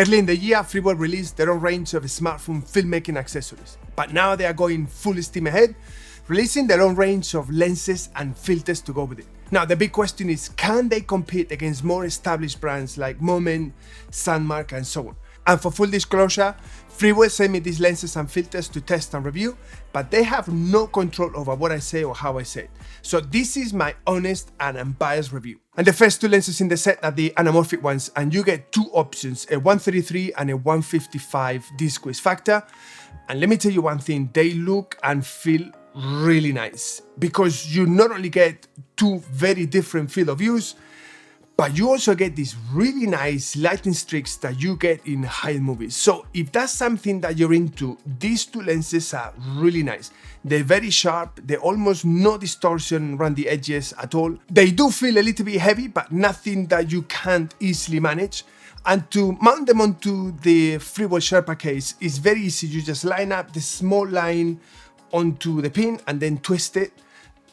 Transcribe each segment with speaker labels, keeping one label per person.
Speaker 1: Early in the year, Freewell released their own range of smartphone filmmaking accessories, but now they are going full steam ahead, releasing their own range of lenses and filters to go with it. Now, the big question is, can they compete against more established brands like Moment, Sandmark, and so on? And for full disclosure, Freewell sent me these lenses and filters to test and review, but they have no control over what I say or how I say it. So this is my honest and unbiased review. And the first two lenses in the set are the anamorphic ones, and you get two options, a 133 and a 155 D-squeeze factor. And let me tell you one thing, they look and feel really nice because you not only get two very different field of views, but you also get these really nice lighting streaks that you get in high-end movies. So if that's something that you're into, these two lenses are really nice. They're very sharp, they're almost no distortion around the edges at all. They do feel a little bit heavy, but nothing that you can't easily manage. And to mount them onto the Freewell Sherpa case is very easy. You just line up the small line onto the pin and then twist it,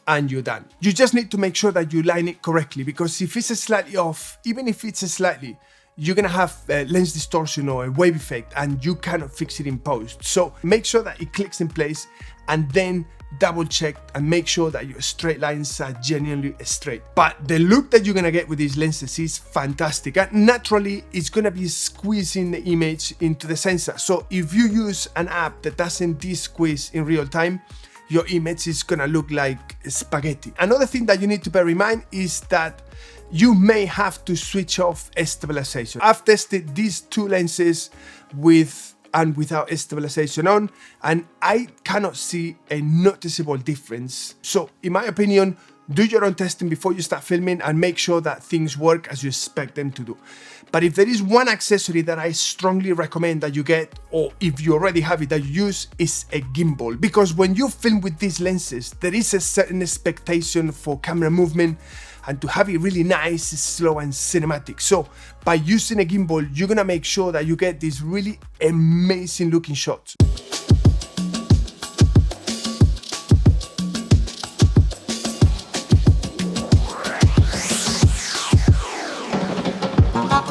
Speaker 1: and you're done. You just need to make sure that you line it correctly, because if it's slightly off, even if it's slightly, you're gonna have lens distortion or a wave effect and you cannot fix it in post. So make sure that it clicks in place and then double check and make sure that your straight lines are genuinely straight. But the look that you're gonna get with these lenses is fantastic, and naturally it's gonna be squeezing the image into the sensor. So if you use an app that doesn't de-squeeze in real time, your image is gonna look like spaghetti. Another thing that you need to bear in mind is that you may have to switch off stabilization. I've tested these two lenses with and without stabilization on, and I cannot see a noticeable difference. So in my opinion, do your own testing before you start filming and make sure that things work as you expect them to do. But if there is one accessory that I strongly recommend that you get, or if you already have it that you use, is a gimbal. Because when you film with these lenses, there is a certain expectation for camera movement and to have it really nice, slow and cinematic. So by using a gimbal, you're gonna make sure that you get these really amazing looking shots.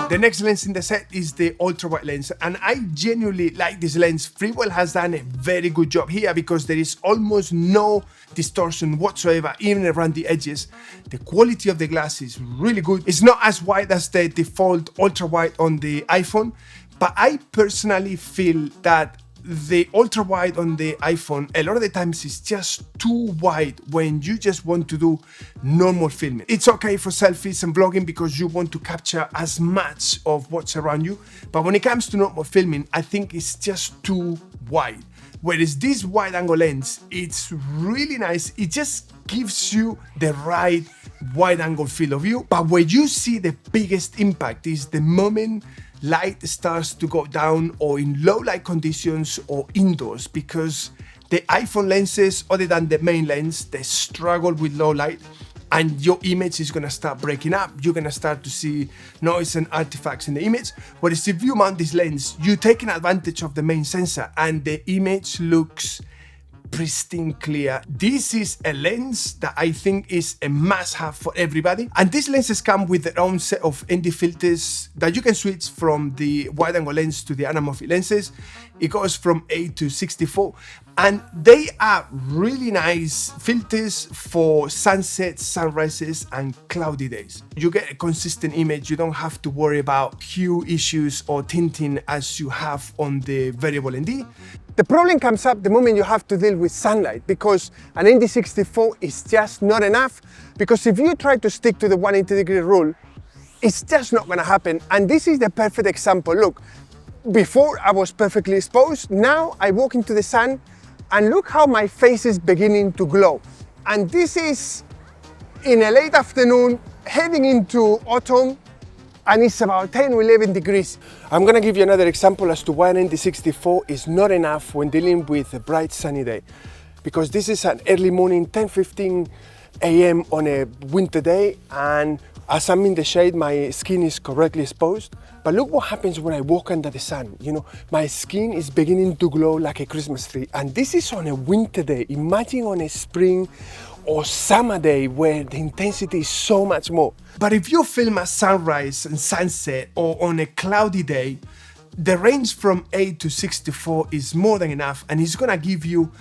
Speaker 1: The next lens in the set is the ultra-wide lens, and I genuinely like this lens. Freewell has done a very good job here because there is almost no distortion whatsoever, even around the edges. The quality of the glass is really good. It's not as wide as the default ultra-wide on the iPhone, but I personally feel that the ultra wide on the iPhone a lot of the times is just too wide when you just want to do normal filming. It's okay for selfies and vlogging because you want to capture as much of what's around you, but when it comes to normal filming, I think it's just too wide. Whereas this wide angle lens, it's really nice. It just gives you the right wide angle field of view, but where you see the biggest impact is the moment light starts to go down, or in low light conditions or indoors, because the iPhone lenses, other than the main lens, they struggle with low light and your image is gonna start breaking up. You're gonna start to see noise and artifacts in the image. Whereas if you mount this lens, you're taking advantage of the main sensor and the image looks pristine clear. This is a lens that I think is a must-have for everybody, and these lenses come with their own set of ND filters that you can switch from the wide-angle lens to the anamorphic lenses. It goes from 8 to 64, and they are really nice filters for sunsets, sunrises and cloudy days. You get a consistent image. You don't have to worry about hue issues or tinting as you have on the variable ND. The problem comes up the moment you have to deal with sunlight, because an ND64 is just not enough, because if you try to stick to the 180-degree rule, it's just not gonna happen. And this is the perfect example. Look, before I was perfectly exposed, now I walk into the sun and look how my face is beginning to glow. And this is in a late afternoon, heading into autumn, and it's about 10 or 11 degrees. I'm gonna give you another example as to why an ND64 is not enough when dealing with a bright sunny day. Because this is an early morning, 10:15 a.m. on a winter day, and as I'm in the shade, my skin is correctly exposed. But look what happens when I walk under the sun. You know, my skin is beginning to glow like a Christmas tree. And this is on a winter day. Imagine on a spring or summer day where the intensity is so much more. But if you film a sunrise and sunset or on a cloudy day, The range from 8 to 64 is more than enough, and it's gonna give you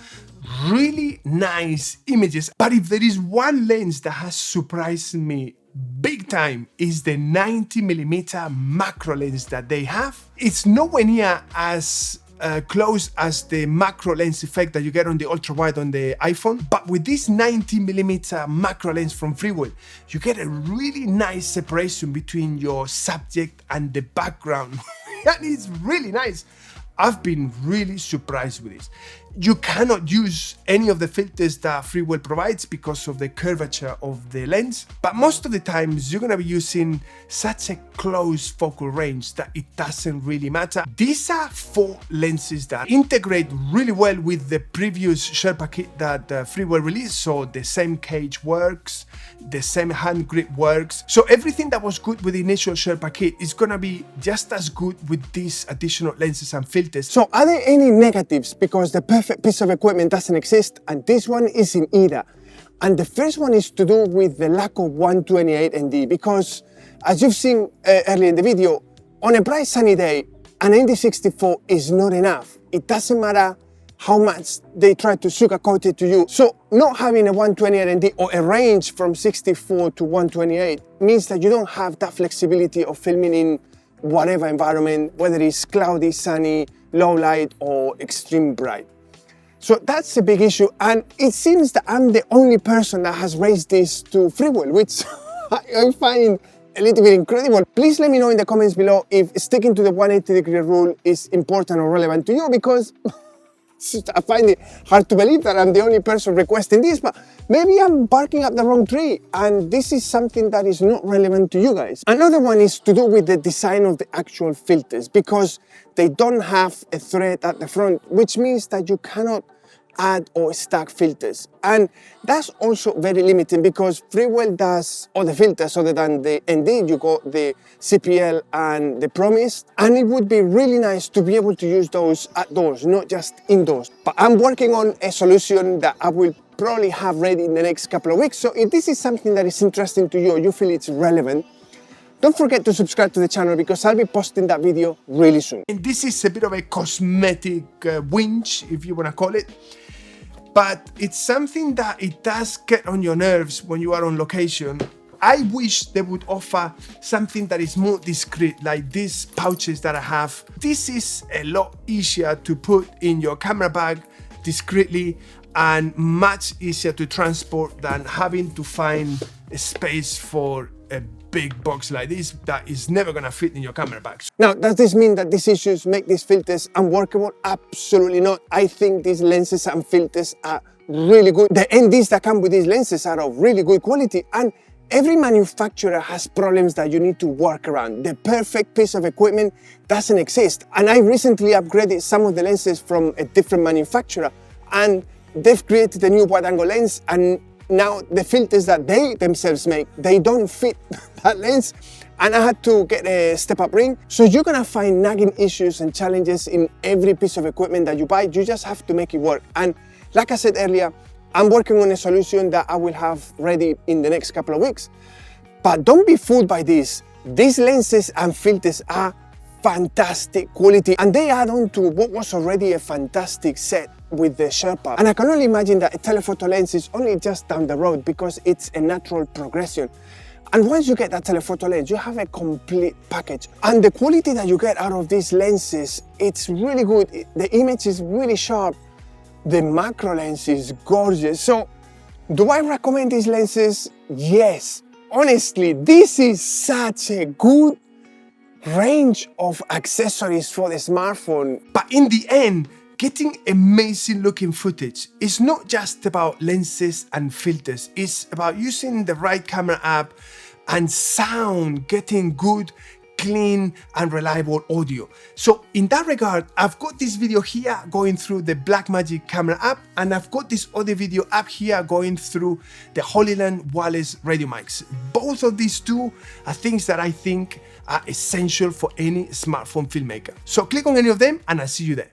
Speaker 1: really nice images. But if there is one lens that has surprised me big time, is the 90mm macro lens that they have. It's nowhere near as close as the macro lens effect that you get on the ultra wide on the iPhone, but with this 90mm macro lens from Freewell, you get a really nice separation between your subject and the background. And it's really nice. I've been really surprised with this. You cannot use any of the filters that Freewell provides because of the curvature of the lens, but most of the times you're gonna be using such a close focal range that it doesn't really matter. These are 4 lenses that integrate really well with the previous Sherpa kit that Freewell released, so the same cage works, the same hand grip works. So everything that was good with the initial Sherpa kit is gonna be just as good with these additional lenses and filters.
Speaker 2: So are there any negatives? Because the perfect piece of equipment doesn't exist, and this one isn't either. And the first one is to do with the lack of 128 ND, because as you've seen earlier in the video, on a bright sunny day, an ND64 is not enough. It doesn't matter how much they try to sugarcoat it to you. So not having a 128 ND or a range from 64 to 128 means that you don't have that flexibility of filming in whatever environment, whether it's cloudy, sunny, low light, or extreme bright. So that's a big issue, and it seems that I'm the only person that has raised this to Freewell, which I find a little bit incredible. Please let me know in the comments below if sticking to the 180-degree rule is important or relevant to you, because I find it hard to believe that I'm the only person requesting this, but maybe I'm barking up the wrong tree and this is something that is not relevant to you guys. Another one is to do with the design of the actual filters, because they don't have a thread at the front, which means that you cannot add or stack filters. And that's also very limiting, because Freewell does other filters other than the ND. You got the CPL and the Promise, and it would be really nice to be able to use those outdoors, not just indoors. But I'm working on a solution that I will probably have ready in the next couple of weeks. So if this is something that is interesting to you or you feel it's relevant, don't forget to subscribe to the channel, because I'll be posting that video really soon.
Speaker 1: And this is a bit of a cosmetic whinge, if you want to call it. But it's something that it does get on your nerves when you are on location. I wish they would offer something that is more discreet, like these pouches that I have. This is a lot easier to put in your camera bag discreetly and much easier to transport than having to find a space for a big box like this that is never gonna fit in your camera bag.
Speaker 2: Now, does this mean that these issues make these filters unworkable? Absolutely not. I think these lenses and filters are really good. The NDs that come with these lenses are of really good quality, and every manufacturer has problems that you need to work around. The perfect piece of equipment doesn't exist. And I recently upgraded some of the lenses from a different manufacturer, and they've created a new wide-angle lens, and now the filters that they themselves make, they don't fit that lens, and I had to get a step-up ring. So you're gonna find nagging issues and challenges in every piece of equipment that you buy. You just have to make it work. And like I said earlier, I'm working on a solution that I will have ready in the next couple of weeks. But don't be fooled by this. These lenses and filters are fantastic quality, and they add on to what was already a fantastic set with the Sherpa. And I can only imagine that a telephoto lens is only just down the road, because it's a natural progression. And once you get that telephoto lens, you have a complete package. And the quality that you get out of these lenses, it's really good. The image is really sharp. The macro lens is gorgeous. So do I recommend these lenses? Yes. Honestly, this is such a good range of accessories for the smartphone.
Speaker 1: But in the end, getting amazing looking footage is not just about lenses and filters. It's about using the right camera app and sound, getting good, clean and reliable audio. So in that regard, I've got this video here going through the Blackmagic camera app, and I've got this other video up here going through the Hollyland wireless radio mics. Both of these two are things that I think are essential for any smartphone filmmaker. So click on any of them and I'll see you there.